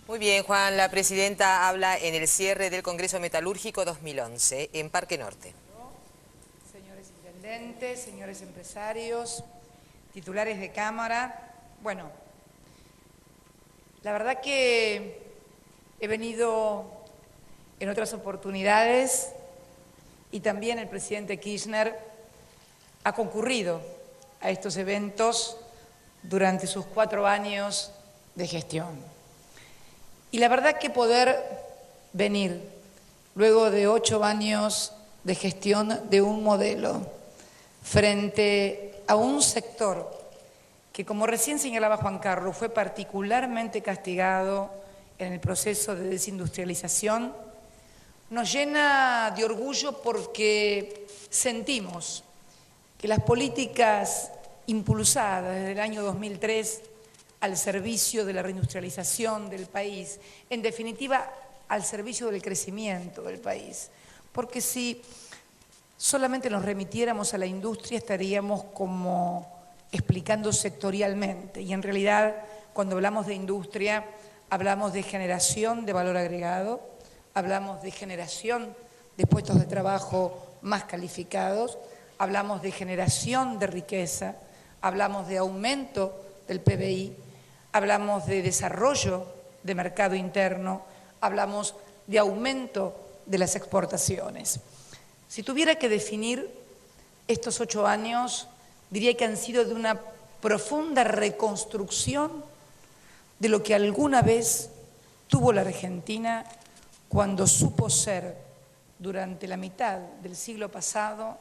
Muy bien, Juan. La presidenta habla en el cierre del Congreso Metalúrgico 2011 en Parque Norte. Señores intendentes, señores empresarios, titulares de Cámara. Bueno, la verdad que he venido en otras oportunidades y también el presidente Kirchner ha concurrido a estos eventos durante sus 4 años de gestión. Y la verdad que poder venir luego de 8 años de gestión de un modelo frente a un sector que, como recién señalaba Juan Carlos, fue particularmente castigado en el proceso de desindustrialización, nos llena de orgullo porque sentimos que las políticas impulsadas desde el año 2003 al servicio de la reindustrialización del país, en definitiva al servicio del crecimiento del país, porque si solamente nos remitiéramos a la industria estaríamos como explicando sectorialmente, y en realidad cuando hablamos de industria hablamos de generación de valor agregado, hablamos de generación de puestos de trabajo más calificados, hablamos de generación de riqueza, hablamos de aumento del PBI, hablamos de desarrollo de mercado interno, hablamos de aumento de las exportaciones. Si tuviera que definir estos 8 años, diría que han sido de una profunda reconstrucción de lo que alguna vez tuvo la Argentina cuando supo ser, durante la mitad del siglo pasado,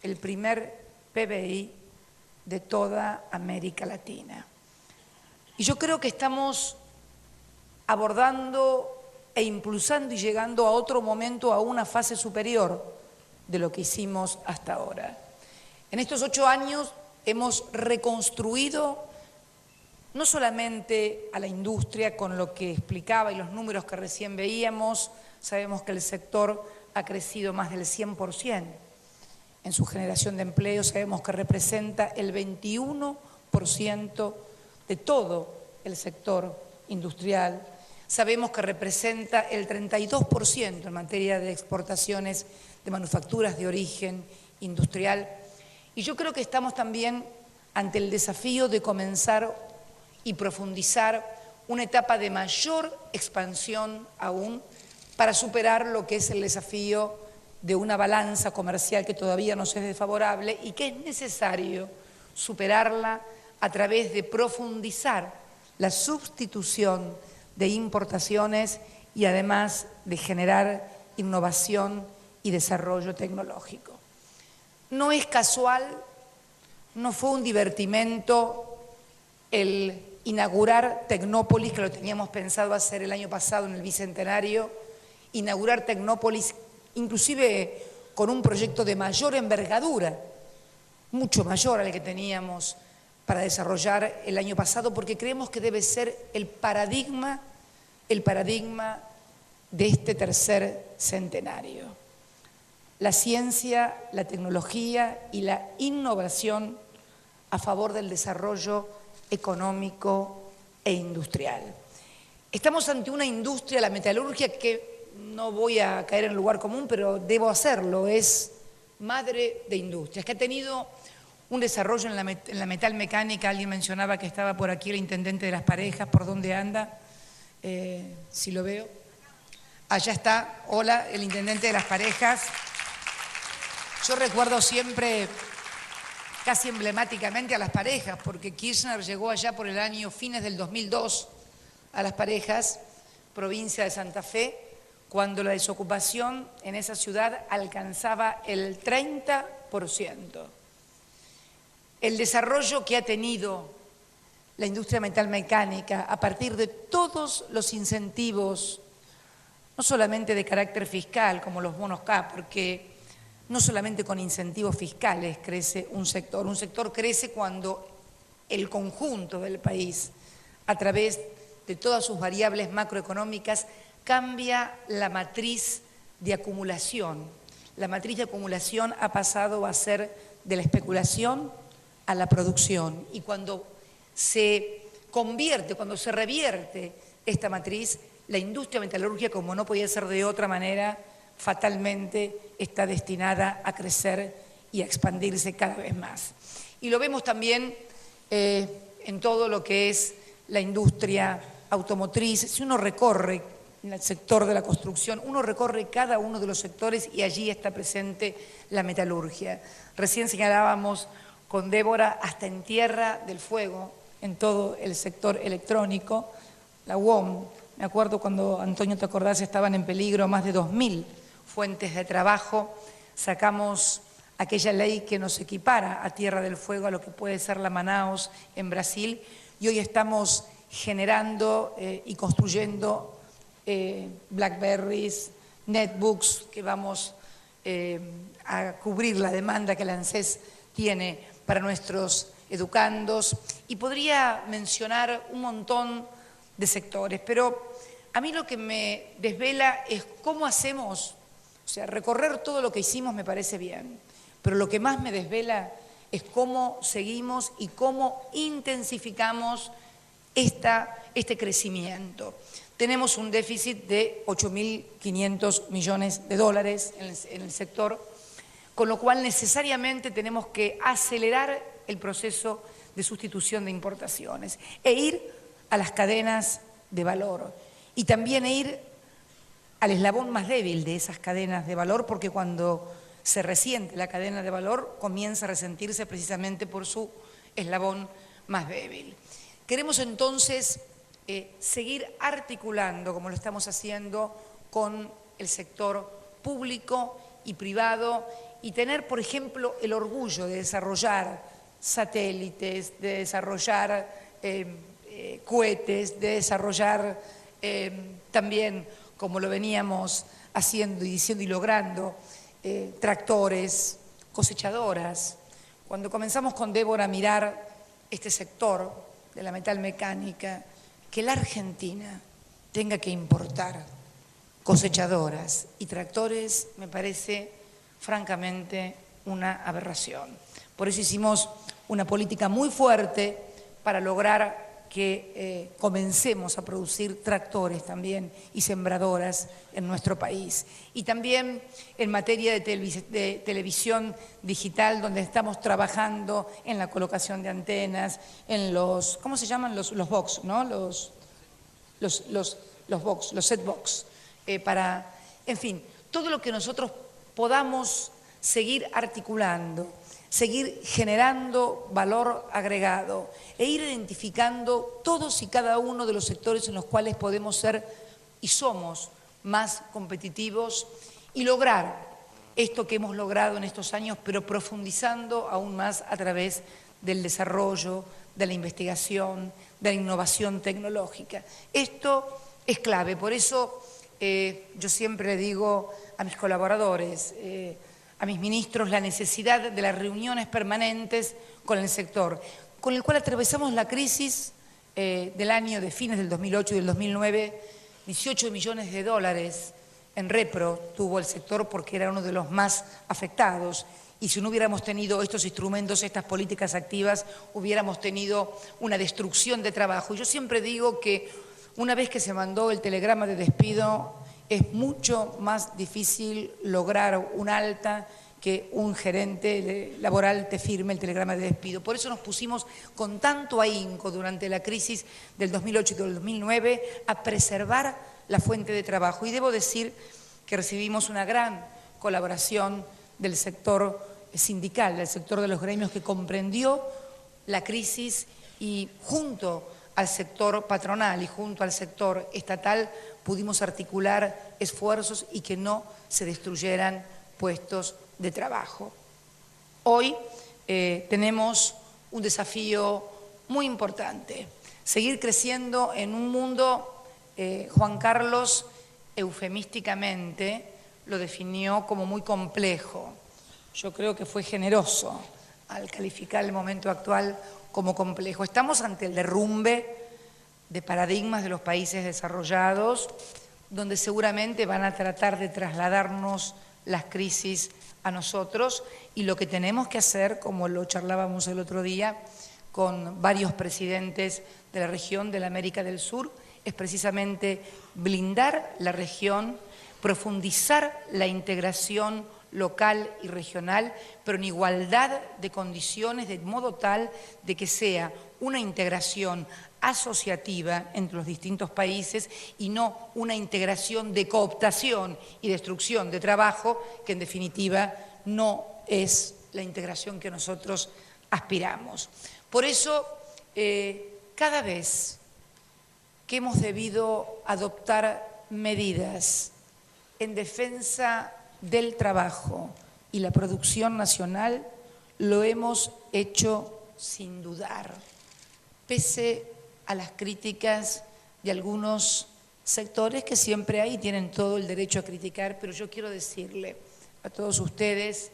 el primer PBI de toda América Latina. Y yo creo que estamos abordando e impulsando y llegando a otro momento, a una fase superior de lo que hicimos hasta ahora. En estos 8 años hemos reconstruido no solamente a la industria con lo que explicaba y los números que recién veíamos, sabemos que el sector ha crecido más del 100% en su generación de empleo, sabemos que representa el 21% de todo el sector industrial, sabemos que representa el 32% en materia de exportaciones de manufacturas de origen industrial, y yo creo que estamos también ante el desafío de comenzar y profundizar una etapa de mayor expansión aún para superar lo que es el desafío de una balanza comercial que todavía nos es desfavorable y que es necesario superarla a través de profundizar la sustitución de importaciones y además de generar innovación y desarrollo tecnológico. No es casual, no fue un divertimento el inaugurar Tecnópolis, que lo teníamos pensado hacer el año pasado en el Bicentenario, inaugurar Tecnópolis inclusive con un proyecto de mayor envergadura, mucho mayor al que teníamos para desarrollar el año pasado, porque creemos que debe ser el paradigma de este tercer centenario. La ciencia, la tecnología y la innovación a favor del desarrollo económico e industrial. Estamos ante una industria, la metalurgia, que no voy a caer en el lugar común, pero debo hacerlo, es madre de industrias, que ha tenido un desarrollo en la metalmecánica. Alguien mencionaba que estaba por aquí el intendente de Las Parejas, ¿por dónde anda? Si lo veo. Allá está, hola, el intendente de Las Parejas. Yo recuerdo siempre, casi emblemáticamente, a Las Parejas, porque Kirchner llegó allá por el año fines del 2002 a Las Parejas, provincia de Santa Fe, cuando la desocupación en esa ciudad alcanzaba el 30%. El desarrollo que ha tenido la industria metalmecánica a partir de todos los incentivos, no solamente de carácter fiscal como los bonos K, porque no solamente con incentivos fiscales crece un sector crece cuando el conjunto del país, a través de todas sus variables macroeconómicas, cambia la matriz de acumulación. La matriz de acumulación ha pasado a ser de la especulación a la producción, y cuando se convierte, cuando se revierte esta matriz, la industria metalúrgica, como no podía ser de otra manera, fatalmente está destinada a crecer y a expandirse cada vez más. Y lo vemos también en todo lo que es la industria automotriz. Si uno recorre en el sector de la construcción, uno recorre cada uno de los sectores y allí está presente la metalurgia. Recién señalábamos con Débora, hasta en Tierra del Fuego, en todo el sector electrónico, la UOM. Me acuerdo cuando, Antonio, te acordás, estaban en peligro más de 2000 fuentes de trabajo. Sacamos aquella ley que nos equipara a Tierra del Fuego a lo que puede ser la Manaus en Brasil, y hoy estamos generando y construyendo Blackberries, netbooks, que vamos a cubrir la demanda que la ANSES tiene para nuestros educandos, y podría mencionar un montón de sectores, pero a mí lo que me desvela es cómo hacemos, o sea, recorrer todo lo que hicimos me parece bien, pero lo que más me desvela es cómo seguimos y cómo intensificamos este crecimiento. Tenemos un déficit de 8.500 millones de dólares en el sector, con lo cual necesariamente tenemos que acelerar el proceso de sustitución de importaciones e ir a las cadenas de valor y también ir al eslabón más débil de esas cadenas de valor, porque cuando se resiente la cadena de valor comienza a resentirse precisamente por su eslabón más débil. Queremos entonces seguir articulando, como lo estamos haciendo, con el sector público y privado, y tener, por ejemplo, el orgullo de desarrollar satélites, de desarrollar cohetes, de desarrollar también, como lo veníamos haciendo y diciendo y logrando, tractores, cosechadoras. Cuando comenzamos con Débora a mirar este sector de la metalmecánica, que la Argentina tenga que importar cosechadoras y tractores me parece francamente una aberración. Por eso hicimos una política muy fuerte para lograr que comencemos a producir tractores también y sembradoras en nuestro país. Y también en materia de televisión digital, donde estamos trabajando en la colocación de antenas, en los, ¿cómo se llaman? Los box, ¿no? Los box, los set box, para, en fin, todo lo que nosotros podamos seguir articulando, seguir generando valor agregado e ir identificando todos y cada uno de los sectores en los cuales podemos ser y somos más competitivos y lograr esto que hemos logrado en estos años, pero profundizando aún más a través del desarrollo, de la investigación, de la innovación tecnológica. Esto es clave, por eso yo siempre le digo a mis colaboradores, a mis ministros, la necesidad de las reuniones permanentes con el sector, con el cual atravesamos la crisis del año de fines del 2008 y del 2009, 18 millones de dólares en repro tuvo el sector porque era uno de los más afectados. Y si no hubiéramos tenido estos instrumentos, estas políticas activas, hubiéramos tenido una destrucción de trabajo. Y yo siempre digo que una vez que se mandó el telegrama de despido, es mucho más difícil lograr un alta que un gerente laboral te firme el telegrama de despido. Por eso nos pusimos con tanto ahínco durante la crisis del 2008 y del 2009 a preservar la fuente de trabajo. Y debo decir que recibimos una gran colaboración del sector sindical, del sector de los gremios, que comprendió la crisis y junto al sector patronal y junto al sector estatal pudimos articular esfuerzos y que no se destruyeran puestos de trabajo. Hoy tenemos un desafío muy importante, seguir creciendo en un mundo, Juan Carlos eufemísticamente lo definió como muy complejo. Yo creo que fue generoso al calificar el momento actual como complejo. Estamos ante el derrumbe de paradigmas de los países desarrollados, donde seguramente van a tratar de trasladarnos las crisis a nosotros, y lo que tenemos que hacer, como lo charlábamos el otro día con varios presidentes de la región de la América del Sur, es precisamente blindar la región, profundizar la integración local y regional, pero en igualdad de condiciones, de modo tal de que sea una integración asociativa entre los distintos países y no una integración de cooptación y destrucción de trabajo, que en definitiva no es la integración que nosotros aspiramos. Por eso, cada vez que hemos debido adoptar medidas en defensa del trabajo y la producción nacional, lo hemos hecho sin dudar, pese a las críticas de algunos sectores que siempre hay y tienen todo el derecho a criticar, pero yo quiero decirle a todos ustedes,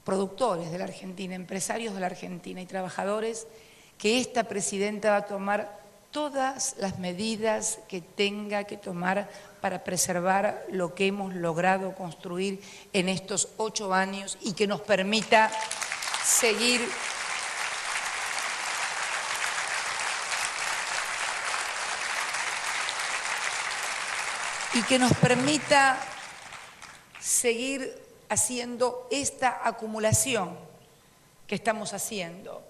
productores de la Argentina, empresarios de la Argentina y trabajadores, que esta presidenta va a tomar todas las medidas que tenga que tomar para preservar lo que hemos logrado construir en estos 8 años y que nos permita seguir haciendo esta acumulación que estamos haciendo.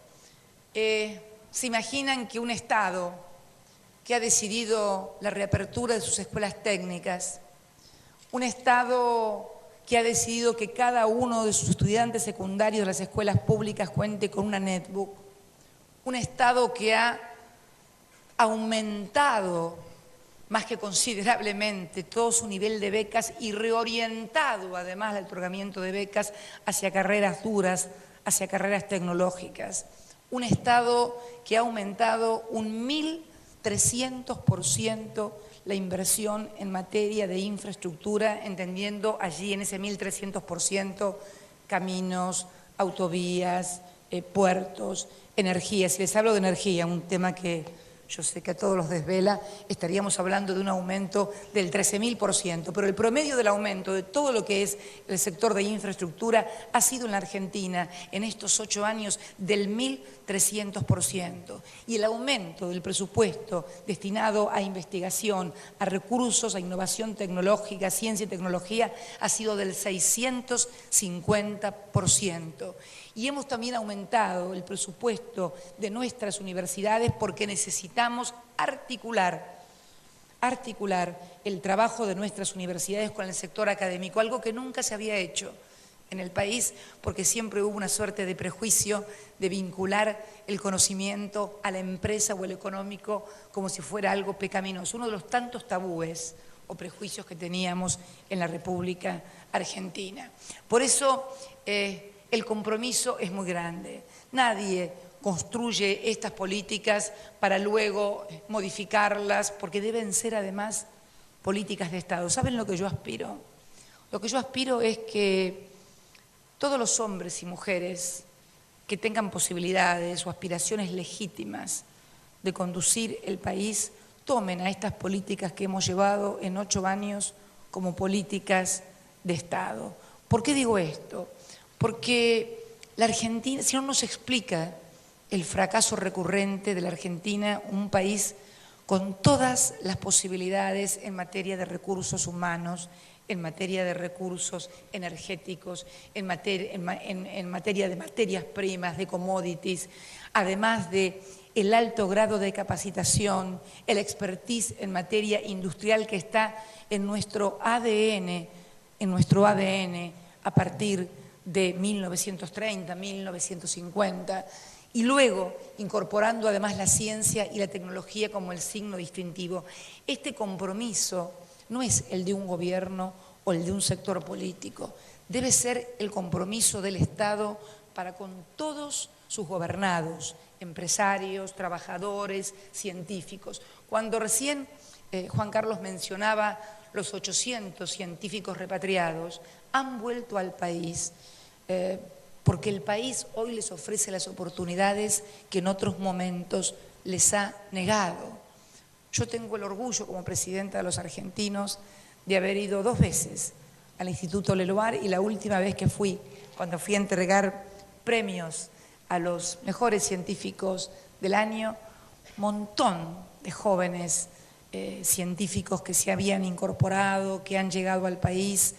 ¿Se imaginan que un Estado que ha decidido la reapertura de sus escuelas técnicas, un Estado que ha decidido que cada uno de sus estudiantes secundarios de las escuelas públicas cuente con una netbook, un Estado que ha aumentado más que considerablemente todo su nivel de becas y reorientado además el otorgamiento de becas hacia carreras duras, hacia carreras tecnológicas, un Estado que ha aumentado un 1.300% la inversión en materia de infraestructura, entendiendo allí en ese 1.300% caminos, autovías, puertos, energía. Si les hablo de energía, un tema que yo sé que a todos los desvela, estaríamos hablando de un aumento del 13.000%, pero el promedio del aumento de todo lo que es el sector de infraestructura ha sido en la Argentina en estos 8 años del 1.300%. Y el aumento del presupuesto destinado a investigación, a recursos, a innovación tecnológica, ciencia y tecnología ha sido del 650%. Y hemos también aumentado el presupuesto de nuestras universidades porque necesitamos articular el trabajo de nuestras universidades con el sector académico, algo que nunca se había hecho en el país porque siempre hubo una suerte de prejuicio de vincular el conocimiento a la empresa o el económico como si fuera algo pecaminoso, uno de los tantos tabúes o prejuicios que teníamos en la República Argentina. Por eso el compromiso es muy grande. Nadie construye estas políticas para luego modificarlas, porque deben ser además políticas de Estado. ¿Saben lo que yo aspiro? Lo que yo aspiro es que todos los hombres y mujeres que tengan posibilidades o aspiraciones legítimas de conducir el país tomen a estas políticas que hemos llevado en 8 años como políticas de Estado. ¿Por qué digo esto? Porque la Argentina, si no nos explica el fracaso recurrente de la Argentina, un país con todas las posibilidades en materia de recursos humanos, en materia de recursos energéticos, en materia de materias primas, de commodities, además de el alto grado de capacitación, el expertise en materia industrial que está en nuestro ADN a partir de 1930, 1950, y luego incorporando además la ciencia y la tecnología como el signo distintivo. Este compromiso no es el de un gobierno o el de un sector político, debe ser el compromiso del Estado para con todos sus gobernados, empresarios, trabajadores, científicos. Cuando recién Juan Carlos mencionaba los 800 científicos repatriados, han vuelto al país porque el país hoy les ofrece las oportunidades que en otros momentos les ha negado. Yo tengo el orgullo como presidenta de los argentinos de haber ido 2 veces al Instituto Leloir y la última vez que fui, cuando fui a entregar premios a los mejores científicos del año, un montón de jóvenes científicos que se habían incorporado, que han llegado al país,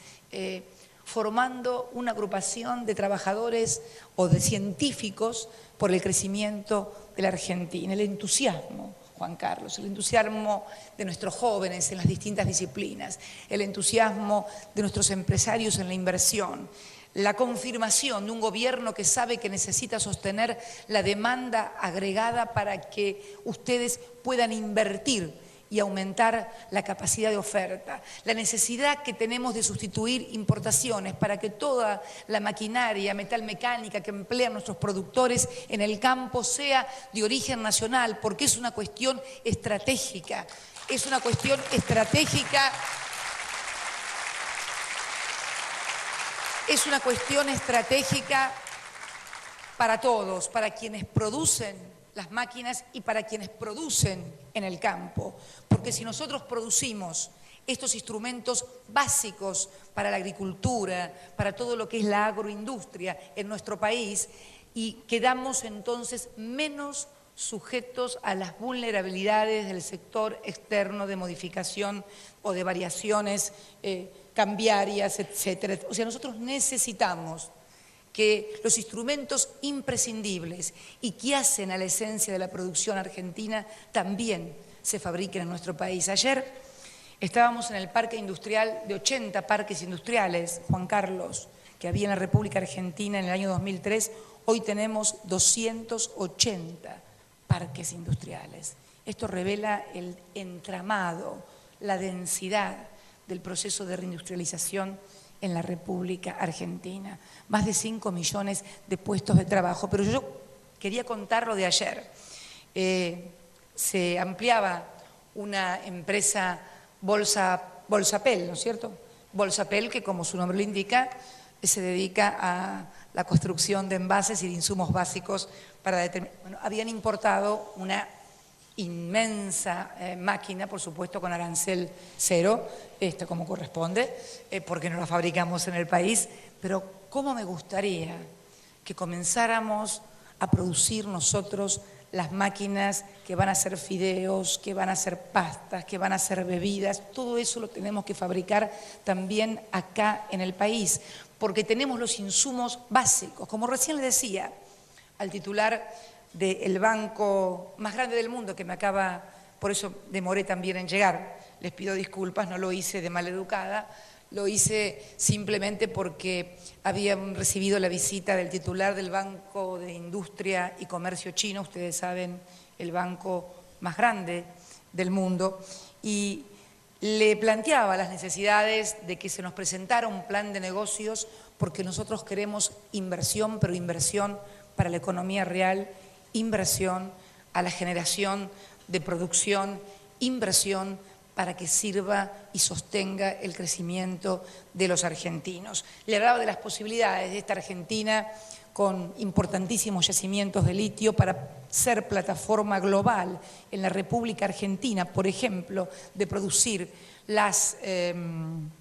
formando una agrupación de trabajadores o de científicos por el crecimiento de la Argentina, el entusiasmo, Juan Carlos, el entusiasmo de nuestros jóvenes en las distintas disciplinas, el entusiasmo de nuestros empresarios en la inversión, la confirmación de un gobierno que sabe que necesita sostener la demanda agregada para que ustedes puedan invertir y aumentar la capacidad de oferta, la necesidad que tenemos de sustituir importaciones para que toda la maquinaria metalmecánica que emplean nuestros productores en el campo sea de origen nacional, porque es una cuestión estratégica, es una cuestión estratégica. Es una cuestión estratégica para todos, para quienes producen las máquinas y para quienes producen en el campo. Porque si nosotros producimos estos instrumentos básicos para la agricultura, para todo lo que es la agroindustria en nuestro país, y quedamos entonces menos sujetos a las vulnerabilidades del sector externo de modificación o de variaciones cambiarias, etcétera. O sea, nosotros necesitamos que los instrumentos imprescindibles y que hacen a la esencia de la producción argentina también se fabriquen en nuestro país. Ayer estábamos en el parque industrial de 80 parques industriales, Juan Carlos, que había en la República Argentina en el año 2003, hoy tenemos 280 parques industriales. Esto revela el entramado, la densidad del proceso de reindustrialización en la República Argentina. Más de 5 millones de puestos de trabajo. Pero yo quería contar lo de ayer. Se ampliaba una empresa Bolsapel, ¿no es cierto? Bolsapel, que como su nombre lo indica, se dedica a la construcción de envases y de insumos básicos para determinar. Bueno, habían importado una inmensa máquina, por supuesto con arancel cero, como corresponde, porque no la fabricamos en el país, pero cómo me gustaría que comenzáramos a producir nosotros las máquinas que van a hacer fideos, que van a hacer pastas, que van a hacer bebidas. Todo eso lo tenemos que fabricar también acá en el país, porque tenemos los insumos básicos. Como recién le decía al titular del banco más grande del mundo, que me acaba, por eso demoré también en llegar, les pido disculpas, no lo hice de maleducada, lo hice simplemente porque habían recibido la visita del titular del Banco de Industria y Comercio Chino, ustedes saben, el banco más grande del mundo, y le planteaba las necesidades de que se nos presentara un plan de negocios, porque nosotros queremos inversión, pero inversión para la economía real, inversión a la generación de producción, inversión para que sirva y sostenga el crecimiento de los argentinos. Le hablaba de las posibilidades de esta Argentina con importantísimos yacimientos de litio para ser plataforma global en la República Argentina, por ejemplo, de producir las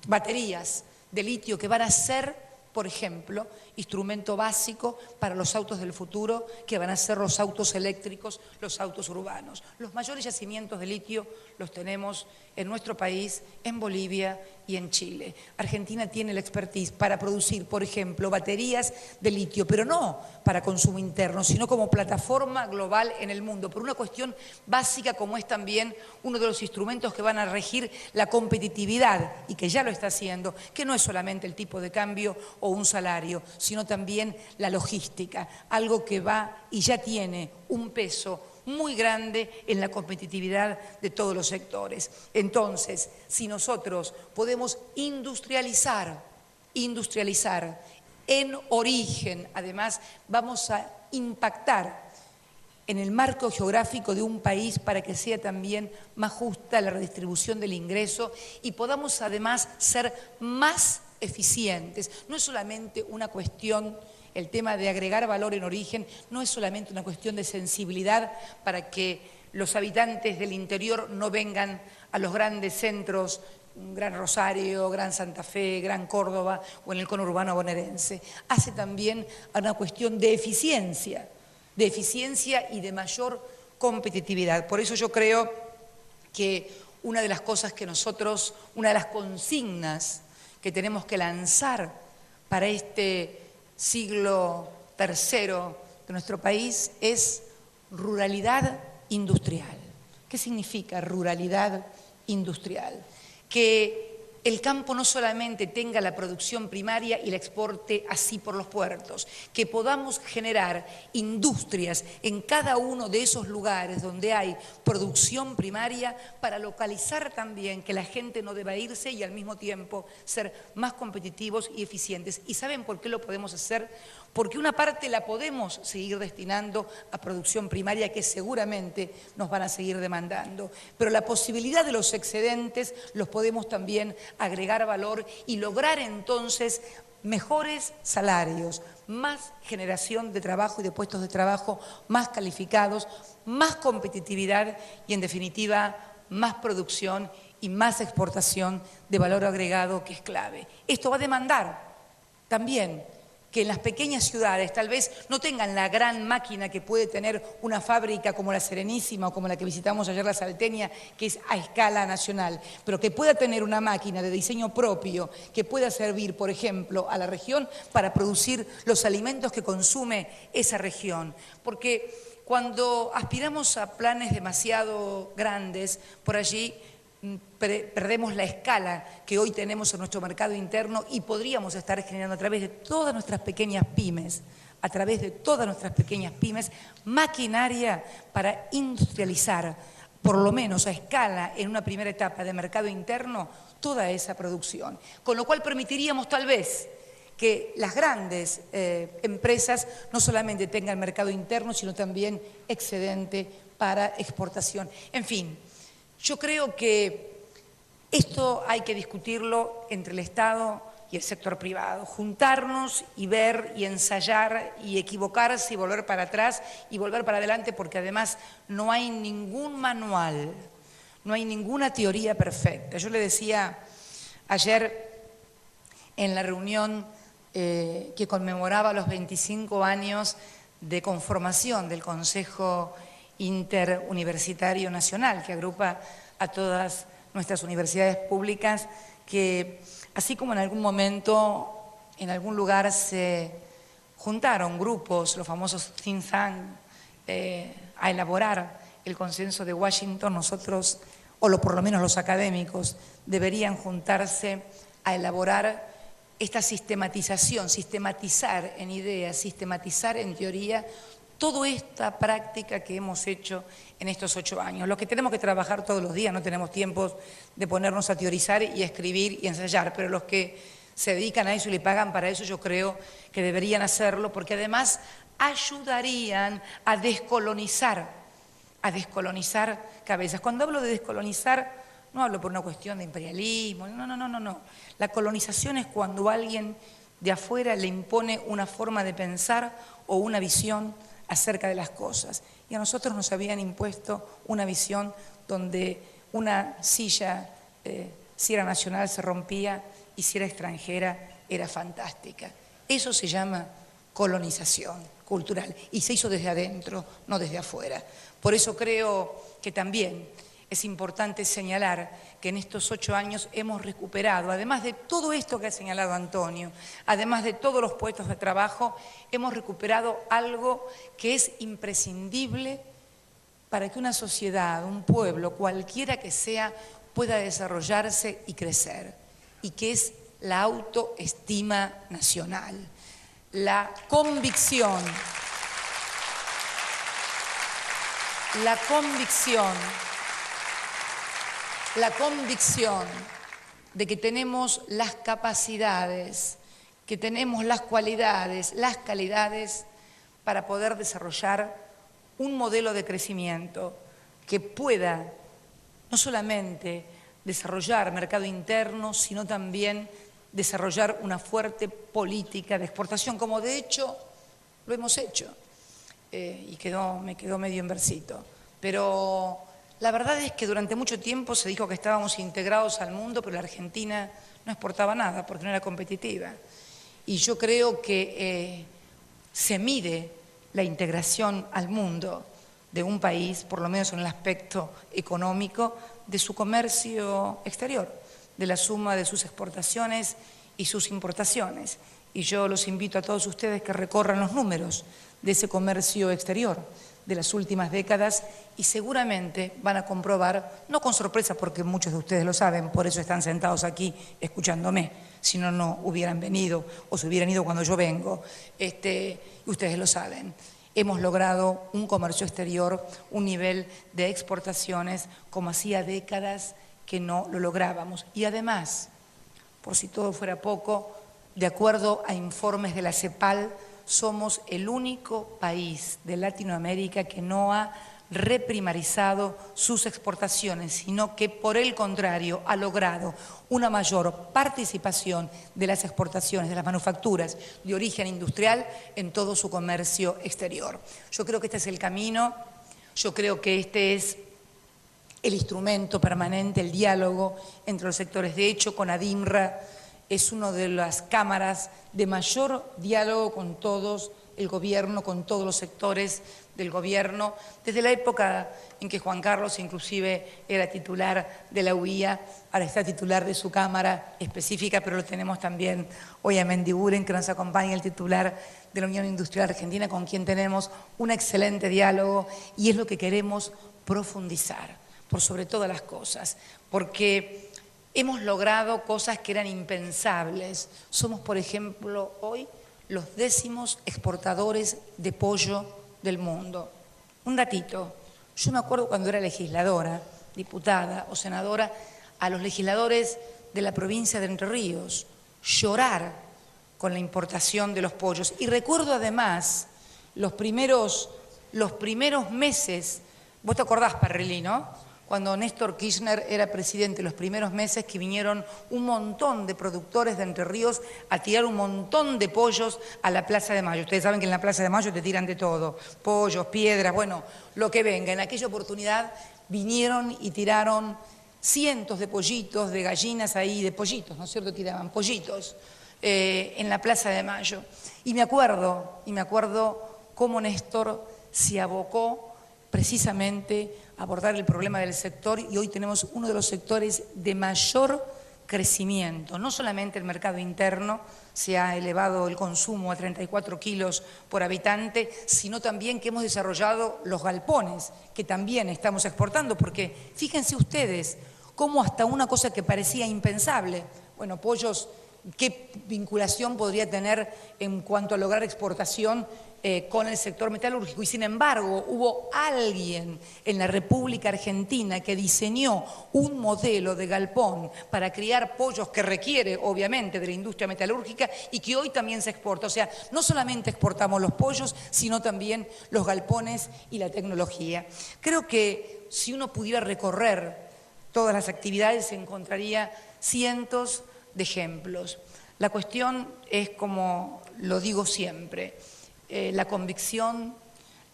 baterías de litio que van a ser, por ejemplo, instrumento básico para los autos del futuro, que van a ser los autos eléctricos, los autos urbanos. Los mayores yacimientos de litio los tenemos en nuestro país, en Bolivia y en Chile. Argentina tiene la expertise para producir, por ejemplo, baterías de litio, pero no para consumo interno, sino como plataforma global en el mundo, por una cuestión básica como es también uno de los instrumentos que van a regir la competitividad, y que ya lo está haciendo, que no es solamente el tipo de cambio o un salario, sino también la logística, algo que va y ya tiene un peso muy grande en la competitividad de todos los sectores. Entonces, si nosotros podemos industrializar en origen, además vamos a impactar en el marco geográfico de un país para que sea también más justa la redistribución del ingreso y podamos además ser más eficientes. No es solamente una cuestión, el tema de agregar valor en origen, no es solamente una cuestión de sensibilidad para que los habitantes del interior no vengan a los grandes centros, Gran Rosario, Gran Santa Fe, Gran Córdoba o en el conurbano bonaerense. Hace también a una cuestión de eficiencia y de mayor competitividad. Por eso yo creo que una de las cosas que nosotros, una de las consignas que tenemos que lanzar para este siglo tercero de nuestro país es ruralidad industrial. ¿Qué significa ruralidad industrial? Que el campo no solamente tenga la producción primaria y la exporte así por los puertos, que podamos generar industrias en cada uno de esos lugares donde hay producción primaria para localizar también que la gente no deba irse y al mismo tiempo ser más competitivos y eficientes. ¿Y saben por qué lo podemos hacer? Porque una parte la podemos seguir destinando a producción primaria que seguramente nos van a seguir demandando, pero la posibilidad de los excedentes los podemos también agregar valor y lograr entonces mejores salarios, más generación de trabajo y de puestos de trabajo más calificados, más competitividad y en definitiva más producción y más exportación de valor agregado, que es clave. Esto va a demandar también que en las pequeñas ciudades tal vez no tengan la gran máquina que puede tener una fábrica como la Serenísima o como la que visitamos ayer, la Salteña, que es a escala nacional, pero que pueda tener una máquina de diseño propio que pueda servir, por ejemplo, a la región para producir los alimentos que consume esa región. Porque cuando aspiramos a planes demasiado grandes, por allí perdemos la escala que hoy tenemos en nuestro mercado interno y podríamos estar generando a través de todas nuestras pequeñas pymes, maquinaria para industrializar, por lo menos a escala, en una primera etapa de mercado interno, toda esa producción. Con lo cual permitiríamos tal vez que las grandes empresas no solamente tengan mercado interno, sino también excedente para exportación. En fin, yo creo que esto hay que discutirlo entre el Estado y el sector privado, juntarnos y ver y ensayar y equivocarse y volver para atrás y volver para adelante, porque además no hay ningún manual, no hay ninguna teoría perfecta. Yo le decía ayer en la reunión que conmemoraba los 25 años de conformación del Consejo Interuniversitario Nacional, que agrupa a todas nuestras universidades públicas, que así como en algún momento, en algún lugar se juntaron grupos, los famosos think tank, a elaborar el consenso de Washington, nosotros, por lo menos los académicos, deberían juntarse a elaborar esta sistematización, sistematizar en ideas, sistematizar en teoría, toda esta práctica que hemos hecho en estos 8 años. Los que tenemos que trabajar todos los días, no tenemos tiempo de ponernos a teorizar y a escribir y a ensayar, pero los que se dedican a eso y le pagan para eso, yo creo que deberían hacerlo, porque además ayudarían a descolonizar cabezas. Cuando hablo de descolonizar, no hablo por una cuestión de imperialismo, no. La colonización es cuando alguien de afuera le impone una forma de pensar o una visión acerca de las cosas. Y a nosotros nos habían impuesto una visión donde una silla, si era nacional, se rompía y si era extranjera, era fantástica. Eso se llama colonización cultural y se hizo desde adentro, no desde afuera. Por eso creo que también es importante señalar que en estos 8 años hemos recuperado, además de todo esto que ha señalado Antonio, además de todos los puestos de trabajo, hemos recuperado algo que es imprescindible para que una sociedad, un pueblo, cualquiera que sea, pueda desarrollarse y crecer, y que es la autoestima nacional, la convicción de que tenemos las capacidades, que tenemos las cualidades, las calidades para poder desarrollar un modelo de crecimiento que pueda no solamente desarrollar mercado interno, sino también desarrollar una fuerte política de exportación, como de hecho lo hemos hecho. Y me quedó medio en versito. Pero la verdad es que durante mucho tiempo se dijo que estábamos integrados al mundo, pero la Argentina no exportaba nada porque no era competitiva. Y yo creo que se mide la integración al mundo de un país, por lo menos en el aspecto económico, de su comercio exterior, de la suma de sus exportaciones y sus importaciones. Y yo los invito a todos ustedes que recorran los números de ese comercio exterior de las últimas décadas y seguramente van a comprobar, no con sorpresa porque muchos de ustedes lo saben, por eso están sentados aquí escuchándome, si no, no hubieran venido o se hubieran ido cuando yo vengo, y ustedes lo saben. Hemos logrado un comercio exterior, un nivel de exportaciones como hacía décadas que no lo lográbamos. Y además, por si todo fuera poco, de acuerdo a informes de la CEPAL, somos el único país de Latinoamérica que no ha reprimarizado sus exportaciones, sino que por el contrario ha logrado una mayor participación de las exportaciones, de las manufacturas de origen industrial en todo su comercio exterior. Yo creo que este es el camino, yo creo que este es el instrumento permanente, el diálogo entre los sectores. De hecho, con ADIMRA es una de las cámaras de mayor diálogo con todos el gobierno, con todos los sectores del gobierno, desde la época en que Juan Carlos inclusive era titular de la UIA, ahora está titular de su cámara específica, pero lo tenemos también hoy a Mendiguren, que nos acompaña, el titular de la Unión Industrial Argentina, con quien tenemos un excelente diálogo y es lo que queremos profundizar, por sobre todas las cosas, porque hemos logrado cosas que eran impensables. Somos, por ejemplo, hoy los 10º exportadores de pollo del mundo. Un datito, yo me acuerdo cuando era legisladora, diputada o senadora, a los legisladores de la provincia de Entre Ríos llorar con la importación de los pollos. Y recuerdo además los primeros meses, vos te acordás, Parrilli, ¿no? Cuando Néstor Kirchner era presidente, los primeros meses que vinieron un montón de productores de Entre Ríos a tirar un montón de pollos a la Plaza de Mayo. Ustedes saben que en la Plaza de Mayo te tiran de todo, pollos, piedras, bueno, lo que venga. En aquella oportunidad vinieron y tiraron cientos de pollitos, de gallinas ahí, de pollitos, ¿no es cierto? Tiraban pollitos en la Plaza de Mayo. Y me acuerdo cómo Néstor se abocó precisamente abordar el problema del sector y hoy tenemos uno de los sectores de mayor crecimiento. No solamente el mercado interno, se ha elevado el consumo a 34 kilos por habitante, sino también que hemos desarrollado los galpones, que también estamos exportando, porque fíjense ustedes cómo hasta una cosa que parecía impensable, bueno, pollos, ¿qué vinculación podría tener en cuanto a lograr exportación con el sector metalúrgico? Y sin embargo, hubo alguien en la República Argentina que diseñó un modelo de galpón para criar pollos que requiere, obviamente, de la industria metalúrgica y que hoy también se exporta. O sea, no solamente exportamos los pollos, sino también los galpones y la tecnología. Creo que si uno pudiera recorrer todas las actividades, se encontraría cientos de ejemplos. La cuestión es, como lo digo siempre, la convicción,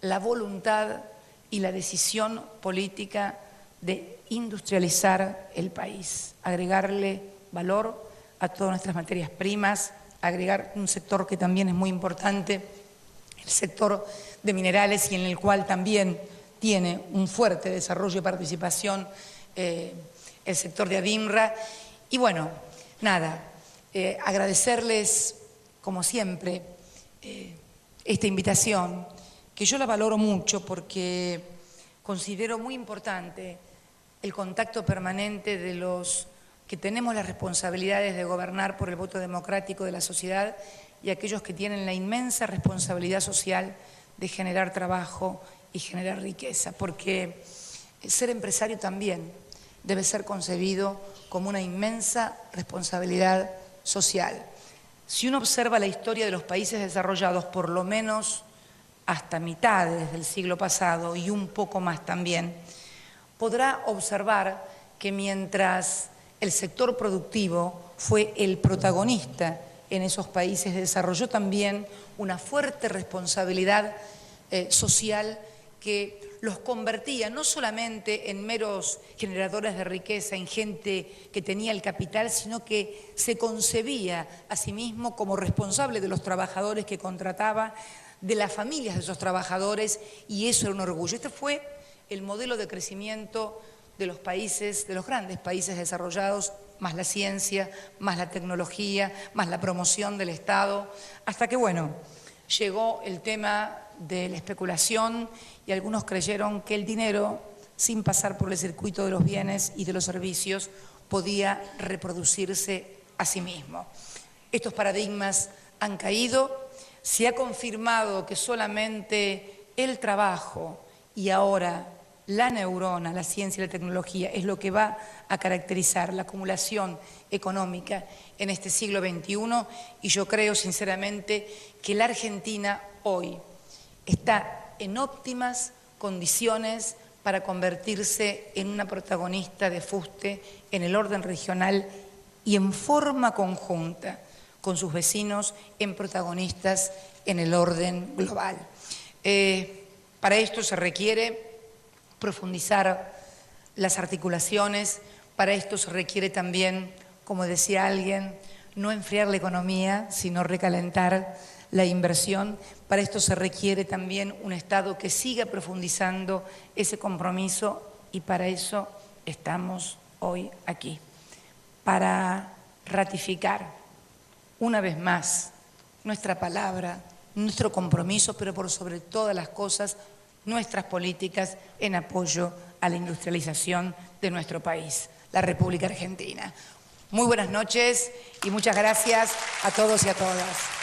la voluntad y la decisión política de industrializar el país, agregarle valor a todas nuestras materias primas, agregar un sector que también es muy importante, el sector de minerales, y en el cual también tiene un fuerte desarrollo y participación el sector de ADIMRA. Y bueno, nada, agradecerles, como siempre, esta invitación, que yo la valoro mucho porque considero muy importante el contacto permanente de los que tenemos las responsabilidades de gobernar por el voto democrático de la sociedad y aquellos que tienen la inmensa responsabilidad social de generar trabajo y generar riqueza, porque ser empresario también debe ser concebido como una inmensa responsabilidad social. Si uno observa la historia de los países desarrollados, por lo menos hasta mitades del siglo pasado y un poco más también, podrá observar que mientras el sector productivo fue el protagonista en esos países, desarrolló también una fuerte responsabilidad social que los convertía no solamente en meros generadores de riqueza, en gente que tenía el capital, sino que se concebía a sí mismo como responsable de los trabajadores que contrataba, de las familias de esos trabajadores, y eso era un orgullo. Este fue el modelo de crecimiento de los países, de los grandes países desarrollados, más la ciencia, más la tecnología, más la promoción del Estado, hasta que, bueno, llegó el tema de la especulación y algunos creyeron que el dinero, sin pasar por el circuito de los bienes y de los servicios, podía reproducirse a sí mismo. Estos paradigmas han caído, se ha confirmado que solamente el trabajo y ahora la neurona, la ciencia y la tecnología es lo que va a caracterizar la acumulación económica en este siglo XXI, y yo creo sinceramente que la Argentina hoy está en óptimas condiciones para convertirse en una protagonista de fuste en el orden regional y en forma conjunta con sus vecinos en protagonistas en el orden global. Para esto se requiere profundizar las articulaciones, para esto se requiere también, como decía alguien, no enfriar la economía, sino recalentar la inversión. Para esto se requiere también un Estado que siga profundizando ese compromiso, y para eso estamos hoy aquí, para ratificar una vez más nuestra palabra, nuestro compromiso, pero por sobre todas las cosas, nuestras políticas en apoyo a la industrialización de nuestro país, la República Argentina. Muy buenas noches y muchas gracias a todos y a todas.